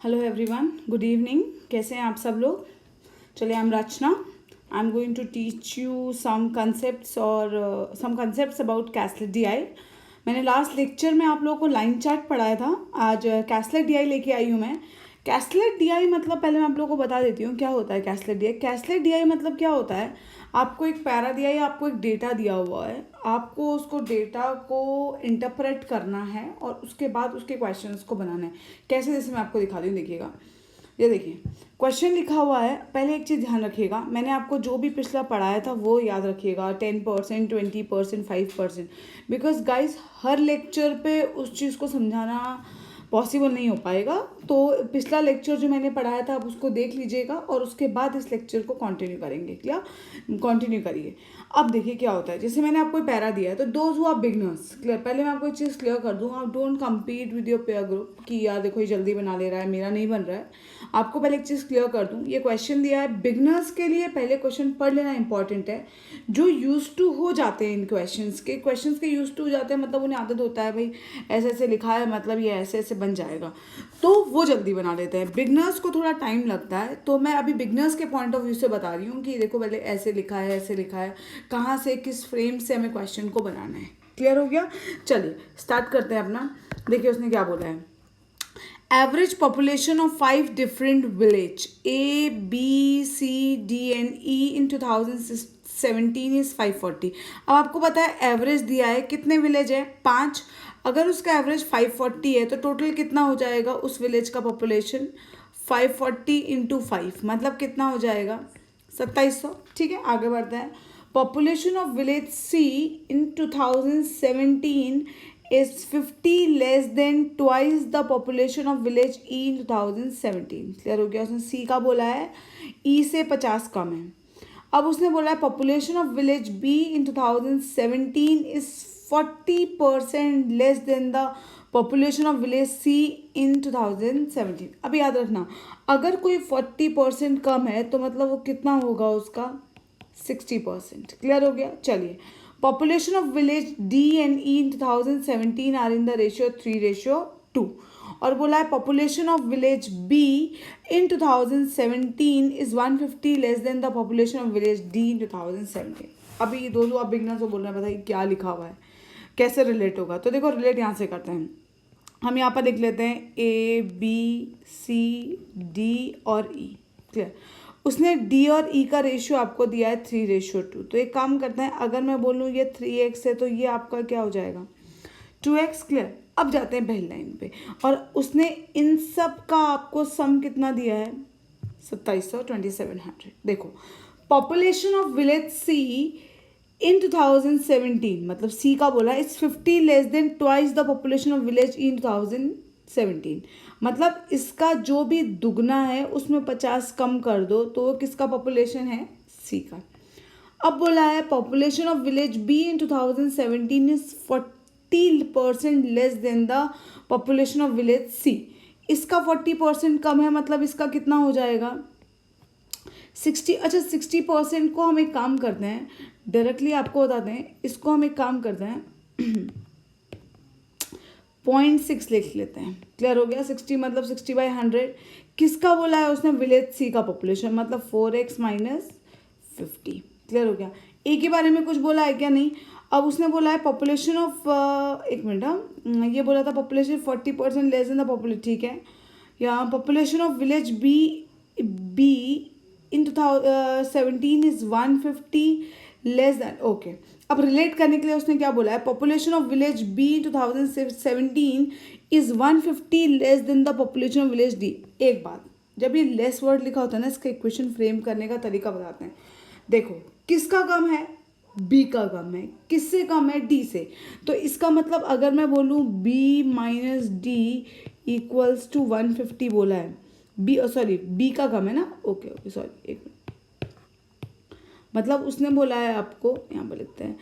Hello everyone, good evening. कैसे हैं आप सब लोग? चलिए, I am Rachna. I am going to teach you some concepts और some concepts about caselet DI. मैंने लास्ट लेक्चर में आप लोगों को लाइन चार्ट पढ़ाया था। आज कैसलेट डीआई लेके आई हूँ मैं। कैसलेट डीआई मतलब पहले मैं आप लोगों को बता देती हूँ क्या होता है कैसलेट डीआई। कैसलेट डीआई मतलब क्या होता है, आपको एक पैरा दिया है, आपको एक डेटा दिया हुआ है, आपको उसको डेटा को इंटरप्रेट करना है और उसके बाद उसके क्वेश्चंस को बनाना है। कैसे, जैसे मैं आपको दिखा दूँ, देखिएगा। ये देखिए, क्वेश्चन लिखा हुआ है। पहले एक चीज़ ध्यान रखिएगा, मैंने आपको जो भी पिछला पढ़ाया था वो याद रखिएगा। 10%, 20%, 5%, बिकॉज गाइज हर लेक्चर पे उस चीज़ को समझाना पॉसिबल नहीं हो पाएगा। तो पिछला लेक्चर जो मैंने पढ़ाया था आप उसको देख लीजिएगा और उसके बाद इस लेक्चर को कंटिन्यू करेंगे। क्या कंटिन्यू करिए। अब देखिए क्या होता है, जैसे मैंने आपको पैरा दिया है तो those who are beginners, clear. पहले मैं आपको एक चीज़ क्लियर कर दूँ, आप don't compete with your peer group कि यार देखो ये जल्दी बना ले रहा है, मेरा नहीं बन रहा है। आपको पहले एक चीज़ क्लियर कर दूँ, ये क्वेश्चन दिया है बिगनर्स के लिए, पहले क्वेश्चन पढ़ लेना इंपॉर्टेंट है। जो यूज टू हो जाते हैं इन क्वेश्चंस के यूज टू हो जाते हैं, मतलब उन्हें आदत होता है भाई ऐसे ऐसे लिखा है मतलब ये ऐसे ऐसे बन जाएगा, तो वो जल्दी बना लेते हैं। बिगनर्स को थोड़ा टाइम लगता है, तो मैं अभी बिगनर्स के पॉइंट ऑफ व्यू से बता रही हूँ कि देखो पहले ऐसे लिखा है, ऐसे लिखा है, कहाँ से किस फ्रेम से हमें क्वेश्चन को बनाना है। क्लियर हो गया? चलिए स्टार्ट करते हैं अपना। देखिए उसने क्या बोला है, average population of 5 different village A, B, C, D and E in 2017 is 540। अब आपको पता है एवरेज दिया है, कितने विलेज है? 5। अगर उसका एवरेज 540 है तो टोटल कितना हो जाएगा उस विलेज का पॉपुलेशन? 540 इंटू 5 मतलब कितना हो जाएगा? 2700। ठीक है, आगे बढ़ते हैं। Population of village C in 2017 is 50 less than twice the population of village E in 2017। Clear हो गया? उसने C का बोला है, E से 50 कम है। अब उसने बोला है population of village B in 2017 is 40% less than the population of village C in 2017। अब याद रखना, अगर कोई 40% कम है तो मतलब वो कितना होगा उसका? 60%। क्लियर हो गया? चलिए, population of village D and E in 2017 are in the ratio 3:2। और बोला है population of village B in 2017 is 150 less than the population of village D in 2017। अभी ये दोनों आप बिगनर से बोल रहे हैं, बताइए क्या लिखा हुआ है, कैसे रिलेट होगा? तो देखो रिलेट यहाँ से करते हैं। हम यहाँ पर लिख लेते हैं A, B, C, D और E। क्लियर? उसने D और E का रेशियो आपको दिया है 3:2। तो एक काम करते हैं, अगर मैं बोलूँ ये 3x है तो ये आपका क्या हो जाएगा? 2x। क्लियर? अब जाते हैं पहली लाइन पे, और उसने इन सब का आपको सम कितना दिया है? 2700, 2700। देखो, पॉपुलेशन ऑफ विलेज C इन 2017, मतलब C का बोला it's 50 less than twice the population of village in 2017। मतलब इसका जो भी दुगना है उसमें 50 कम कर दो तो वो किसका पॉपुलेशन है? C का। अब बोला है population of village B in 2017 is 40% less than the population of village C। इसका 40% कम है, मतलब इसका कितना हो जाएगा? 60। अच्छा, 60% को हम एक काम करते हैं, डायरेक्टली आपको बताते हैं, इसको हम एक काम करते हैं 0.6 लिख लेते हैं। क्लियर हो गया? 60 मतलब 60/100। किसका बोला है उसने? विलेज C का पॉपुलेशन, मतलब 4x माइनस 50। क्लियर हो गया? ए के बारे में कुछ बोला है क्या? नहीं। अब उसने बोला है पॉपुलेशन ऑफ, एक मिनट, ये बोला था population 40% less than the population. ठीक है, यहाँ population of village be in 2017 is 150 less than. Okay, अब रिलेट करने के लिए उसने क्या बोला है? Population of village be in 2017 is 150 less than the population of village D. एक बात, जब ये लेस वर्ड लिखा होता है ना, इसका इक्वेशन फ्रेम करने का तरीका बताते हैं। देखो, किसका कम है? B का कम है। किससे कम है? D से। तो इसका मतलब अगर मैं बोलूँ B minus D equals to 150 बोला है, B का कम है ना। ओके ओके, सॉरी, एक मिनट। मतलब उसने बोला है आपको, यहाँ पर लिखते हैं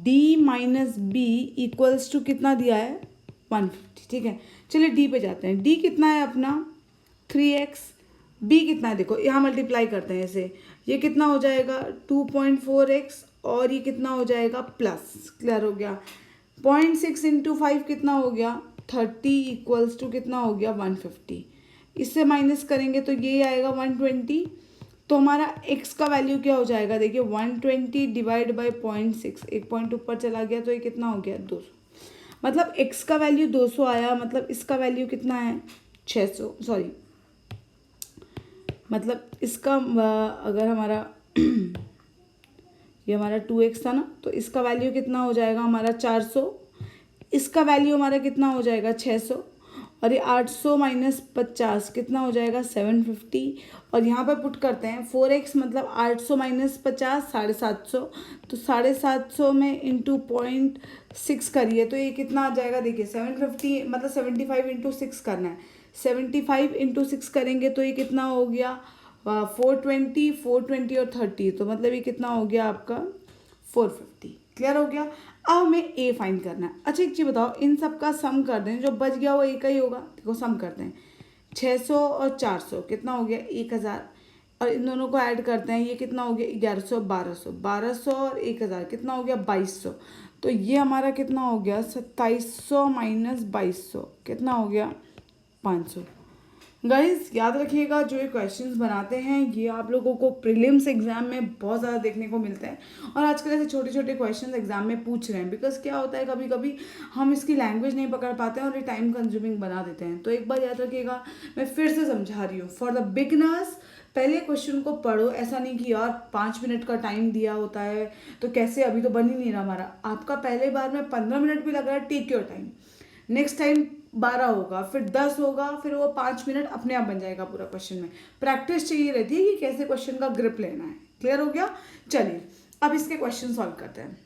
D minus B equals to कितना दिया है? 150। ठीक है, चलिए D पे जाते हैं। D कितना है अपना? 3x। B कितना है? देखो यहाँ मल्टीप्लाई करते हैं इसे, ये कितना हो जाएगा? 2.4x और ये कितना हो जाएगा? प्लस। क्लियर हो गया? 0.6 इंटू 5 कितना हो गया? 30 इक्वल्स टू कितना हो गया? 150। इससे माइनस करेंगे तो ये आएगा 120। तो हमारा x का वैल्यू क्या हो जाएगा, देखिए 120 डिवाइड बाई 0.6, एक पॉइंट ऊपर चला गया तो ये कितना हो गया 200। मतलब x का वैल्यू 200 आया, मतलब इसका वैल्यू कितना है 600, सॉरी मतलब इसका अगर हमारा ये हमारा 2x था ना, तो इसका वैल्यू कितना हो जाएगा हमारा 400, इसका वैल्यू हमारा कितना हो जाएगा 600, और ये 800 माइनस 50 कितना हो जाएगा 750। और यहाँ पर पुट करते हैं 4x मतलब 800 माइनस 50 750, तो 750 में इंटू 0.6 करिए तो ये कितना आ जाएगा, देखिए 750 मतलब 75 इंटू 6 करना है, 75 इंटू 6 करेंगे तो ये कितना हो गया 420 420 और 30, तो मतलब ये कितना हो गया आपका 450। क्लियर हो गया। अब हमें ए फाइंड करना है। अच्छा एक चीज़ बताओ, इन सब का सम कर दें, जो बच गया वो एक ही होगा। देखो सम करते हैं 600 और 400 कितना हो गया 1000, और इन दोनों को ऐड करते हैं, ये कितना हो गया 1100 1200, 1200 और 1000 कितना हो गया 2200। तो ये हमारा कितना हो गया 2700 माइनस 2200 कितना हो गया 500। गाइस याद रखिएगा, जो ये क्वेश्चंस बनाते हैं ये आप लोगों को प्रीलिम्स एग्जाम में बहुत ज़्यादा देखने को मिलते हैं, और आजकल ऐसे छोटे छोटे क्वेश्चंस एग्जाम में पूछ रहे हैं। बिकॉज क्या होता है कभी कभी हम इसकी लैंग्वेज नहीं पकड़ पाते हैं और ये टाइम कंज्यूमिंग बना देते हैं। तो एक बार याद रखिएगा, मैं फिर से समझा रही हूँ, फॉर द बिगनर्स पहले क्वेश्चन को पढ़ो। ऐसा नहीं कि यार 5 मिनट का टाइम दिया होता है तो कैसे, अभी तो बन ही नहीं रहा हमारा। आपका पहले बार में 15 मिनट भी लग रहा है, take your time. Next time 12 होगा, फिर 10 होगा, फिर वो 5 मिनट अपने आप बन जाएगा पूरा क्वेश्चन में। प्रैक्टिस चाहिए रहती है कि कैसे क्वेश्चन का ग्रिप लेना है। क्लियर हो गया। चलिए अब इसके क्वेश्चन सॉल्व करते हैं,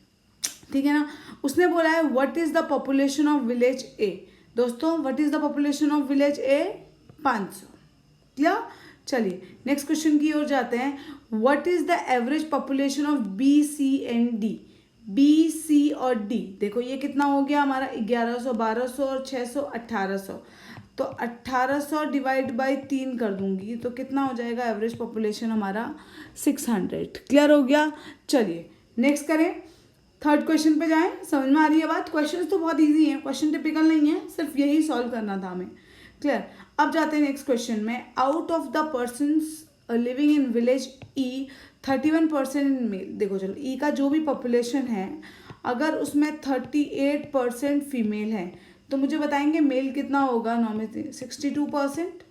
ठीक है ना। उसने बोला है what is the population of village A. दोस्तों what is the population of village A 500। Clear. चलिए नेक्स्ट क्वेश्चन की ओर जाते हैं। What is the average population of B C and D. B C और डी देखो ये कितना हो गया हमारा 1100 1200 और 600 1800, तो 1800 डिवाइड बाई 3 कर दूंगी तो कितना हो जाएगा एवरेज पॉपुलेशन हमारा 600। क्लियर हो गया। चलिए नेक्स्ट करें, थर्ड क्वेश्चन पे जाएं। समझ में आ रही है बात। क्वेश्चन तो बहुत इजी है, क्वेश्चन टिपिकल नहीं है, सिर्फ यही सॉल्व करना था हमें। क्लियर। अब जाते हैं नेक्स्ट क्वेश्चन में। Out of the persons living in village E 31% in male. देखो चलो ई का जो भी पॉपुलेशन है अगर उसमें 38% फीमेल है तो मुझे बताएंगे मेल कितना होगा। नॉर्मली 62%।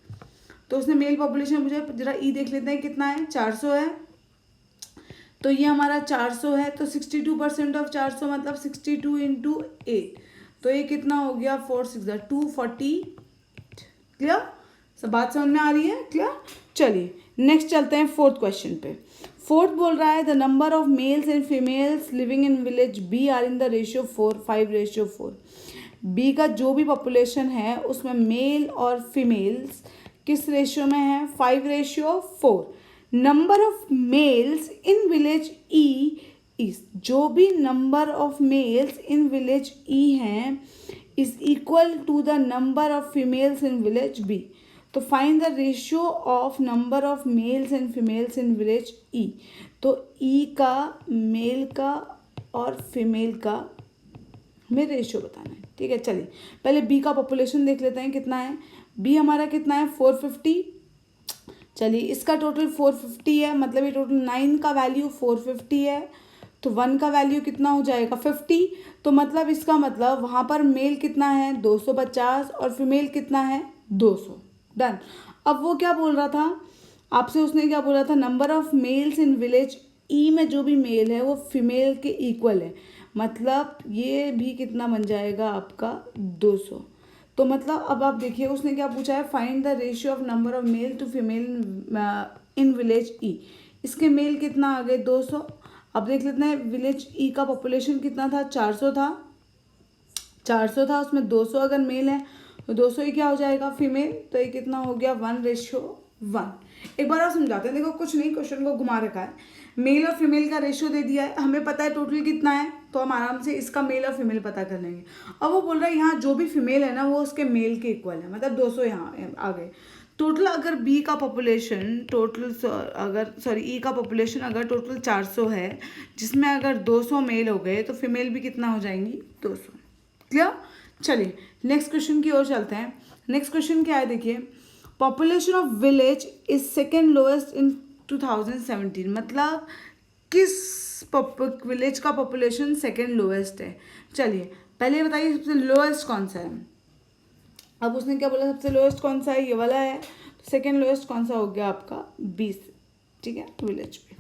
तो उसने मेल पॉपुलेशन, मुझे जरा ई देख लेते हैं कितना है 400 है, तो ये हमारा 400 है, तो 62% ऑफ 400 मतलब 62 इंटू 8, तो ये कितना हो गया 4 6 240। क्लियर। सब बात समझ में आ रही है। क्लियर। चलिए नेक्स्ट चलते हैं फोर्थ क्वेश्चन पे। फोर्थ बोल रहा है the number of males and females living in village B are in the ratio 5:4। B का जो भी पॉपुलेशन है उसमें मेल और फीमेल्स किस रेशियो में है 5:4। Number of males in village E is, जो भी number of males in village E हैं is equal to the number of females in village B. तो find the ratio of number of males and females in village E. तो E का, mail का और female का हमें ratio बताना है। ठीक है। चलिए पहले बी का पॉपुलेशन देख लेते हैं कितना है। बी हमारा कितना है 450। चलिए इसका टोटल 450 है, मतलब ये टोटल 9 का वैल्यू 450 है, तो 1 का वैल्यू कितना हो जाएगा 50। तो मतलब इसका मतलब वहाँ पर मेल कितना है 250 और फीमेल कितना है 200। डन। अब वो क्या बोल रहा था आपसे, उसने क्या बोला था number of males in village E में जो भी मेल है वो फीमेल के इक्वल है, मतलब ये भी कितना बन जाएगा आपका 200। तो मतलब अब आप देखिए उसने क्या पूछा है find the ratio of number of male to female in village E. इसके मेल कितना आ गए 200। अब देख लेते हैं विलेज ई का पॉपुलेशन कितना था 400 था, 400 था उसमें 200 अगर मेल है तो 200 ही क्या हो जाएगा फीमेल, तो ये कितना हो गया 1:1। एक बार और समझाते हैं। देखो कुछ नहीं, क्वेश्चन को घुमा रखा है, मेल और फीमेल का रेशियो दे दिया है, हमें पता है टोटल कितना है तो हम आराम से इसका मेल और फीमेल पता कर लेंगे। अब वो बोल रहा है यहाँ जो भी फीमेल है ना वो उसके मेल के इक्वल है, मतलब 200 यहाँ आ गए। टोटल अगर बी का पॉपुलेशन ई का पॉपुलेशन अगर टोटल 400 है जिसमें अगर 200 मेल हो गए तो फीमेल भी कितना हो जाएंगी 200। क्लियर। चलिए नेक्स्ट क्वेश्चन की ओर चलते हैं। नेक्स्ट क्वेश्चन क्या है देखिए, population of village is second lowest in 2017, मतलब किस विलेज का पॉपुलेशन सेकेंड लोएस्ट है। चलिए पहले ये बताइए सबसे लोएस्ट कौन सा है। अब उसने क्या बोला, सबसे लोएस्ट कौन सा है, ये वाला है। तो सेकेंड लोएस्ट कौन सा हो गया आपका 20, ठीक है, विलेज पे।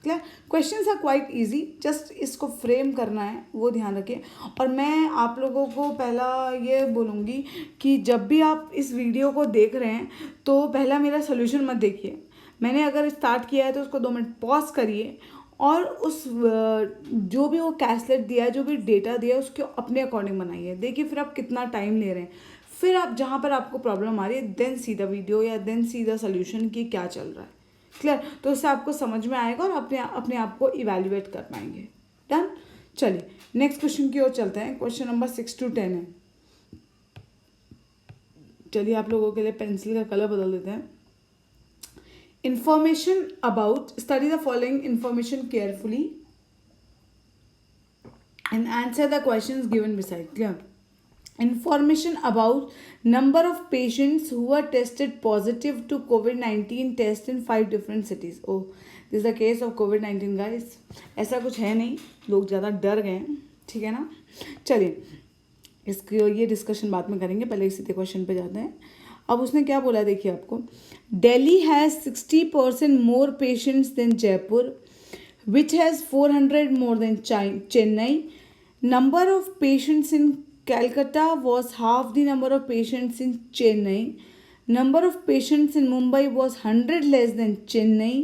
Clear, questions are quite easy, just इसको फ्रेम करना है वो ध्यान रखिए। और मैं आप लोगों को पहला ये बोलूँगी कि जब भी आप इस वीडियो को देख रहे हैं तो पहला मेरा सोल्यूशन मत देखिए। मैंने अगर स्टार्ट किया है तो उसको 2 मिनट पॉज करिए और उस जो भी वो कैसलेट दिया है, जो भी डेटा दिया है, उसके अपने अकॉर्डिंग बनाइए। देखिए फिर आप कितना टाइम ले रहे हैं, फिर आप जहाँ पर आपको प्रॉब्लम आ रही है देन सी द वीडियो या देन सी द सोल्यूशन कि क्या चल रहा है। क्लियर, तो उससे आपको समझ में आएगा और अपने आप को इवेल्युएट कर पाएंगे। डन, चलिए नेक्स्ट क्वेश्चन की ओर चलते हैं। क्वेश्चन नंबर 6 to 10 है। चलिए आप लोगों के लिए पेंसिल का कलर बदल देते हैं। Information about, study the following information carefully and answer the questions given beside. Clear, information about number of patients who were tested positive to COVID-19 test in 5 different cities. Oh, this is the case of COVID-19 guys. ऐसा कुछ है नहीं, लोग ज़्यादा डर गए हैं, ठीक है ना। चलिए इसकी ये डिस्कशन बाद में करेंगे, पहले सीधे क्वेश्चन पे जाते हैं। अब उसने क्या बोला देखिए आपको, Delhi has 60% more patients than Jaipur, which has 400 more than Chennai. Number of patients in Calcutta was half the number of patients in Chennai. Number of patients in Mumbai was 100 less than Chennai.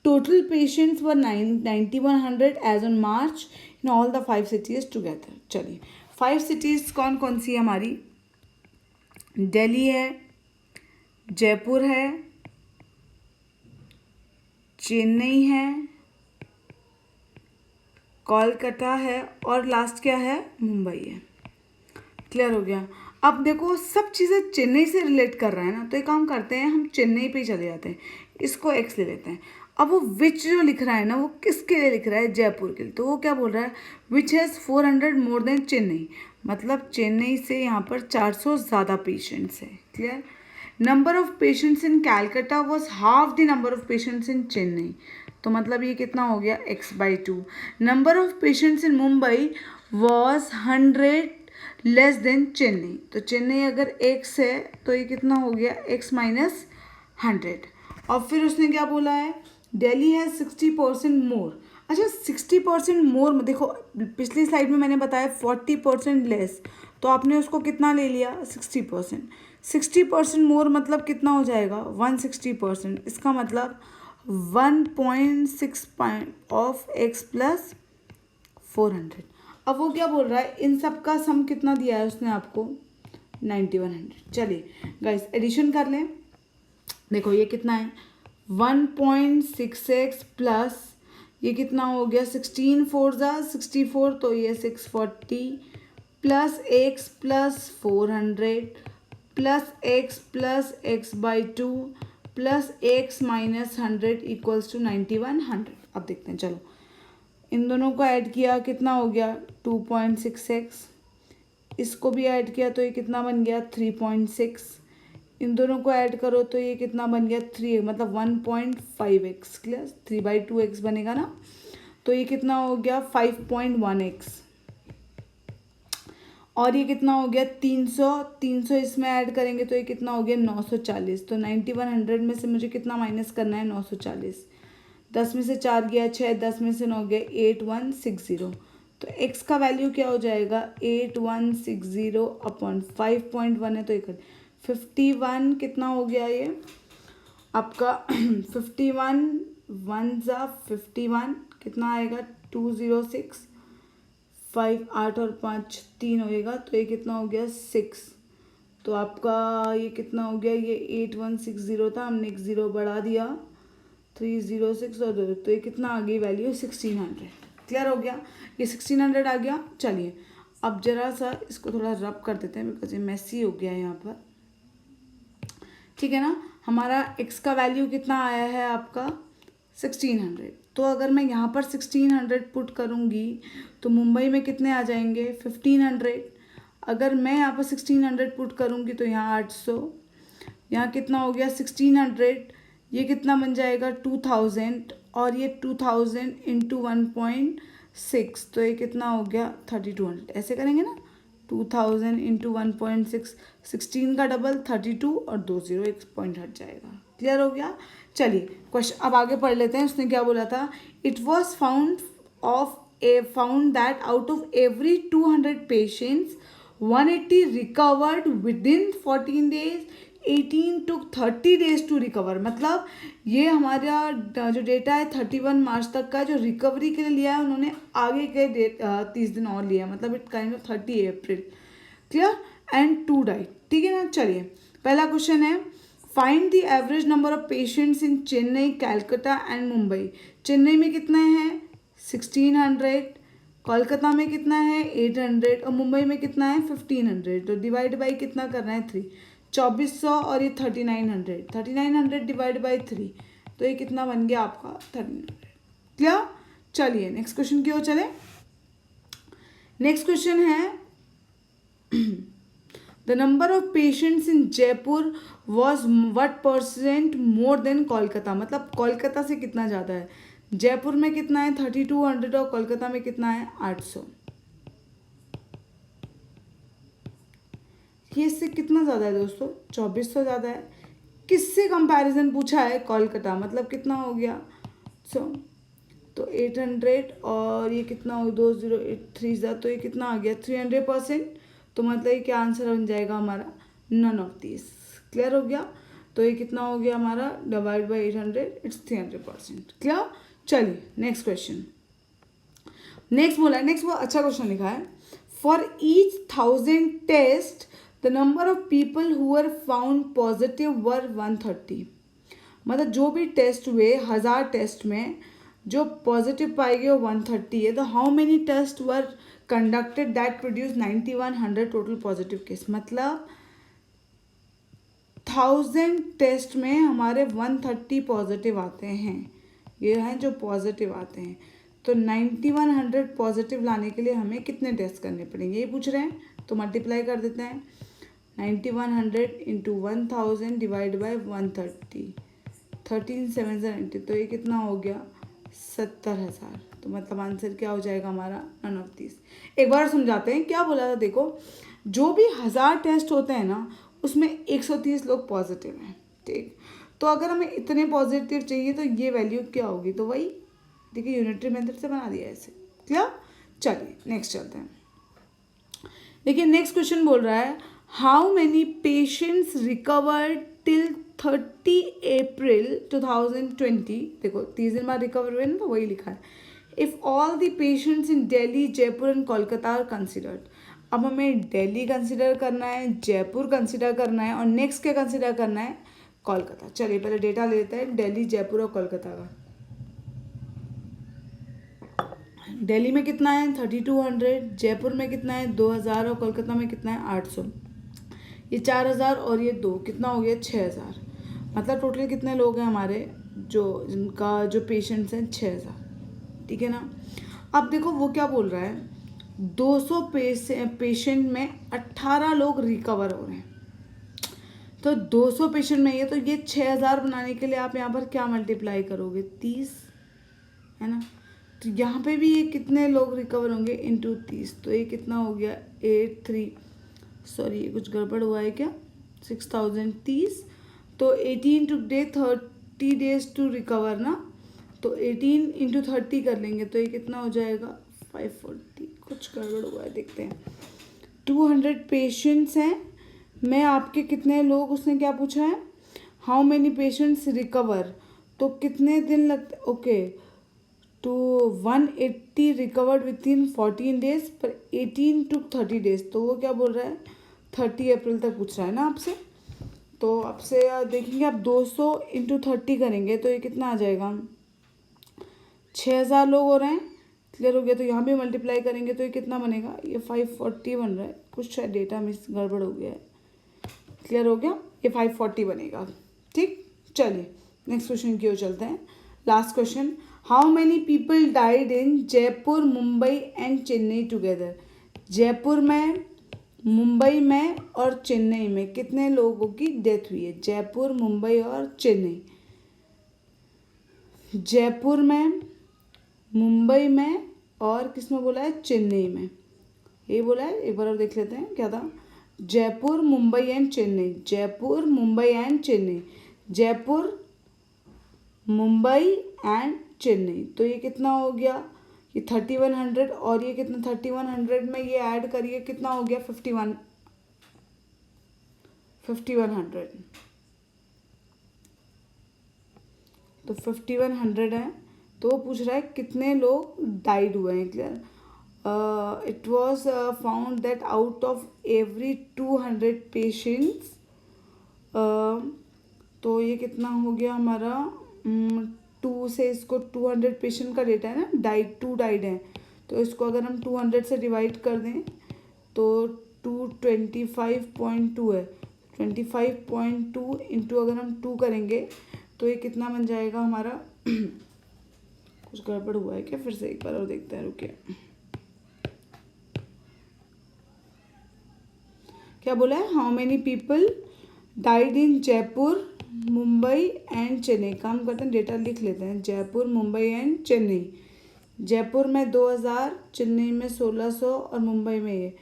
Total patients were 9100 as on March in all the 5 cities together. चलिए 5 cities कौन कौन सी है हमारी, दिल्ली है, जयपुर है, चेन्नई है, कोलकाता है और लास्ट क्या है, मुंबई है। क्लियर हो गया। अब देखो सब चीज़ें चेन्नई से रिलेट कर रहा है ना, तो एक काम करते हैं, हम चेन्नई पे ही चले जाते हैं, इसको एक्स ले लेते हैं। अब वो विच जो लिख रहा है ना, वो किसके लिए लिख रहा है, जयपुर के लिए। तो वो क्या बोल रहा है, which has 400 more than Chennai, मतलब चेन्नई से यहाँ पर 400 ज़्यादा पेशेंट्स है। Clear, number of patients in Calcutta was half the number of patients इन चेन्नई, तो मतलब ये कितना हो गया x/2। Number of patients in Mumbai was 100 less than Chennai, तो चेन्नई अगर x है तो ये कितना हो गया x माइनस 100। और फिर उसने क्या बोला है, दिल्ली है 60% मोर। अच्छा 60% मोर, देखो पिछली स्लाइड में मैंने बताया 40% लेस, तो आपने उसको कितना ले लिया 60%। 60% मोर मतलब कितना हो जाएगा 160%, इसका मतलब 1.6 ऑफ x प्लस 400। अब वो क्या बोल रहा है, इन सब का सम कितना दिया है उसने आपको 9100। चलिए गाइस एडिशन कर लें, देखो ये कितना है 1.6x प्लस ये कितना हो गया 16 4 64, तो ये 640 plus x plus 400 plus x/2 plus x minus 100 equals to 9100। अब देखते हैं, चलो इन दोनों को ऐड किया कितना हो गया 2.6x, इसको भी ऐड किया तो ये कितना बन गया 3.6, इन दोनों को ऐड करो तो ये कितना बन गया 3, मतलब 1.5x। क्लियर, 3/2x बनेगा ना, तो ये कितना हो गया 5.1x, और ये कितना हो गया 300 इसमें ऐड करेंगे तो ये कितना हो गया 940। तो 9100 में से मुझे कितना माइनस करना है 940, 10 में से 4 गया 6, 10 में से 9 गया 8160। तो x का वैल्यू क्या हो जाएगा 8160 अपॉन 5.1 है तो एक 51 कितना हो गया ये आपका 51 1 कितना आएगा 206, 5 8 और 5 3 होएगा तो ये कितना हो गया 6। तो आपका ये कितना हो गया, ये 8160 था, हमने एक 0 बढ़ा दिया 306 और 2, तो ये कितना आ गई वैल्यू 1600। क्लियर हो गया, ये 1600 आ गया। चलिए अब जरा सा इसको थोड़ा रब कर देते हैं बिकॉज ये मैसी हो गया है यहाँ पर, ठीक है ना। हमारा x का वैल्यू कितना आया है आपका 1600, तो अगर मैं यहाँ पर 1600 पुट करूँगी तो मुंबई में कितने आ जाएंगे 1500। अगर मैं यहाँ पर 1600 पुट करूँगी तो यहाँ 800, यहाँ कितना हो गया 1600, ये कितना बन जाएगा 2000, और ये 2000 इंटू 1.6, तो ये कितना हो गया 3200। ऐसे करेंगे ना, 2000 इंटू 1.6, 16 का डबल 32 और 20 एक पॉइंट हट जाएगा। क्लियर हो गया। चलिए क्वेश्चन अब आगे पढ़ लेते हैं। उसने क्या बोला था, it was found that out of every 200 patients 180 recovered within 14 days, 18 took 30 days to recover. मतलब ये हमारा जो डेटा है 31 मार्च तक का, जो रिकवरी के लिए लिया है उन्होंने आगे के 30 दिन और लिया है, मतलब it kind of 30 April. Clear. And 2 died. ठीक है ना। चलिए पहला क्वेश्चन है, find the average number of patients in Chennai, Calcutta and Mumbai. Chennai में कितना है 1600, कोलकाता में कितना है 800 और मुंबई में कितना है 1500। तो डिवाइड बाई कितना करना है 3, 2400 और ये 3900, 3900 डिवाइड बाई 3, तो ये कितना बन गया आपका 1300। क्लियर। चलिए नेक्स्ट क्वेश्चन की ओर चले। नेक्स्ट क्वेश्चन है, the number of patients in Jaipur was what % more than Kolkata. मतलब कोलकाता से कितना ज़्यादा है, जयपुर में कितना है 3200 और कोलकाता में कितना है 800। ये इससे कितना ज़्यादा है दोस्तों, 2400 ज़्यादा है। किससे कंपैरिजन पूछा है, कोलकाता, मतलब कितना हो गया तो 800 और ये कितना हो 2083, तो ये कितना आ गया 300%। तो मतलब ये क्या आंसर बन जाएगा हमारा, नन ऑफ दिस। क्लियर हो गया। तो ये कितना हो गया हमारा, डिवाइड बाई 800, इट्स 300%। क्लियर। चलिए नेक्स्ट क्वेश्चन। नेक्स्ट बोला है, नेक्स्ट वो अच्छा क्वेश्चन लिखा है, for each 1000 test the number of people who were found positive were 130। मतलब जो भी टेस्ट हुए 1000 टेस्ट में जो पॉजिटिव पाए गए वो 130 है। तो how many test were conducted that produce 9100 total positive case. मतलब 1000 टेस्ट में हमारे 130 पॉजिटिव आते हैं, ये हैं जो पॉजिटिव आते हैं। तो 9100 पॉजिटिव लाने के लिए हमें कितने टेस्ट करने पड़ेंगे ये पूछ रहे हैं। तो मल्टीप्लाई कर देते हैं, 9100 इंटू 1000 डिवाइड बाई 130, 13790, तो ये कितना हो गया 70000। तो मतलब आंसर क्या हो जाएगा हमारा, नन ऑफ दिस। एक बार समझाते हैं क्या बोला था। देखो जो भी 1000 टेस्ट होते हैं ना उसमें 130 लोग पॉजिटिव हैं। ठीक, तो अगर हमें इतने पॉजिटिव चाहिए तो ये वैल्यू क्या होगी, तो वही देखिए यूनिटरी मेथड से बना दिया ऐसे। क्लियर। चलिए नेक्स्ट चलते हैं। देखिए नेक्स्ट क्वेश्चन बोल रहा है, how many patients recovered till 30 अप्रैल 2020। देखो 30 दिन बाद रिकवर हुए ना, तो वही लिखा है, if all the patients in Delhi, Jaipur and Kolkata are considered. अब हमें दिल्ली कंसिडर करना है, जयपुर कंसिडर करना है और नेक्स्ट क्या कंसिडर करना है, कोलकाता। चलिए पहले डेटा लेते हैं दिल्ली, जयपुर और कोलकाता का। दिल्ली में कितना है 3200, जयपुर में कितना है 2000 और कोलकाता में कितना है 800। ये 4000 और ये 2 कितना हो गया 6000। मतलब टोटल कितने लोग हैं हमारे जो जिनका जो पेशेंट्स हैं 6000। ठीक है ना। अब देखो वो क्या बोल रहा है, 200 पेशेंट में 18 लोग रिकवर हो रहे हैं। तो 200 पेशेंट में ये, तो ये 6000 बनाने के लिए आप यहाँ पर क्या मल्टीप्लाई करोगे 30, है ना। तो यहाँ पे भी ये कितने लोग रिकवर होंगे इंटू 30, तो ये कितना हो गया 83, सॉरी ये कुछ गड़बड़ हुआ है क्या, 6030। तो 18 to day 30 days to recover ना, तो 18 इंटू 30 कर लेंगे तो ये कितना हो जाएगा 540। कुछ गड़बड़ हुआ है, देखते हैं। 200 पेशेंट्स हैं, मैं आपके कितने लोग, उसने क्या पूछा है, हाउ मेनी पेशेंट्स रिकवर, तो कितने दिन लगते, ओके तो 180 रिकवर्ड विद इन 14 डेज, पर 18 टू 30 डेज। तो वो क्या बोल रहा है 30 अप्रैल तक पूछ रहा है ना आपसे। तो आपसे देखेंगे आप 200 इंटू 30 करेंगे तो ये कितना आ जाएगा, 6000 लोग हो रहे हैं। क्लियर हो गया। तो यहाँ भी मल्टीप्लाई करेंगे तो ये कितना बनेगा, ये 540 बन रहा है, कुछ शायद डेटा मिस गड़बड़ हो गया है। क्लियर हो गया, ये 540 बनेगा। ठीक, चलिए नेक्स्ट क्वेश्चन की ओर चलते हैं। Last question, how many people died in Jaipur, Mumbai and Chennai together. Jaipur में मुंबई में और चेन्नई में कितने लोगों की डेथ हुई है? जयपुर, मुंबई और चेन्नई। जयपुर में, मुंबई में और किसमें बोला है? चेन्नई में। ये बोला है, एक बार और देख लेते हैं क्या था। Jaipur, Mumbai and Chennai. Jaipur, Mumbai and Chennai. Jaipur, Mumbai and Chennai. तो ये कितना हो गया? ये 3100 और ये कितना? 3100 में ये ऐड करिए, कितना हो गया? 5100। तो 5100 है। तो वो पूछ रहा है कितने लोग डाइड हुए हैं। Clear? It was found that out of every 200 patients, तो ये कितना हो गया हमारा? 2 से इसको 200 पेशेंट का डेटा है ना, डाइड 2 डाइड हैं, तो इसको अगर हम 200 से डिवाइड कर दें तो 225.2 है। 25.2 इंटू अगर हम 2 करेंगे तो ये कितना बन जाएगा हमारा? कुछ गड़बड़ हुआ है क्या? फिर से एक बार और देखते हैं, रुकिए। क्या बोला है? How many people died in Jaipur, Mumbai and Chennai. काम करते हैं, डेटा लिख लेते हैं। जयपुर, मुंबई एंड चेन्नई। जयपुर में 2000, चेन्नई में 1600 और मुंबई में ये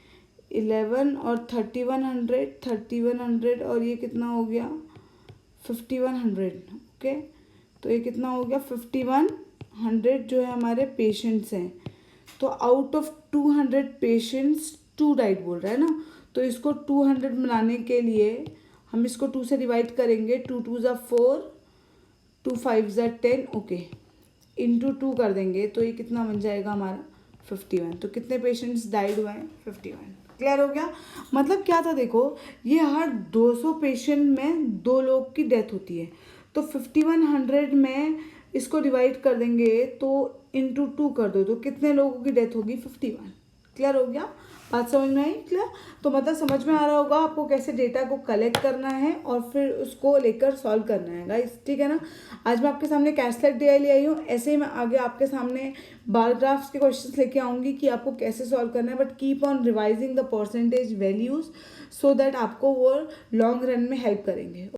11 और 3100 और ये कितना हो गया? 5100। ओके, तो ये कितना हो गया? 5100 जो है हमारे पेशेंट्स हैं। तो आउट ऑफ 200 पेशेंट्स 2 डाइड बोल रहा है ना, तो इसको 200 बनाने के लिए हम इसको 2 से डिवाइड करेंगे। 2 2 ज़ा 4, 2 5 ज़ा 10, ओके, इंटू 2 कर देंगे तो ये कितना बन जाएगा हमारा? 51। तो कितने पेशेंट्स डाइड हुए हैं? 51। क्लियर हो गया? मतलब क्या था, देखो, ये हर 200 पेशेंट में 2 लोग की डेथ होती है, तो 5100 में इसको डिवाइड कर देंगे तो इंटू 2 कर दो तो कितने लोगों की डेथ होगी? 51। क्लियर हो गया? बात समझ में आई? क्लियर? तो मतलब समझ में आ रहा होगा आपको कैसे डेटा को कलेक्ट करना है और फिर उसको लेकर सॉल्व करना है गाइस, ठीक है ना। आज मैं आपके सामने कैस्लेट डीआई ले आई हूँ, ऐसे ही मैं आगे आपके सामने बार ग्राफ्स के क्वेश्चंस लेके आऊँगी कि आपको कैसे सॉल्व करना है, but keep on revising the percentage values so that आपको वो लॉन्ग रन में हेल्प करेंगे।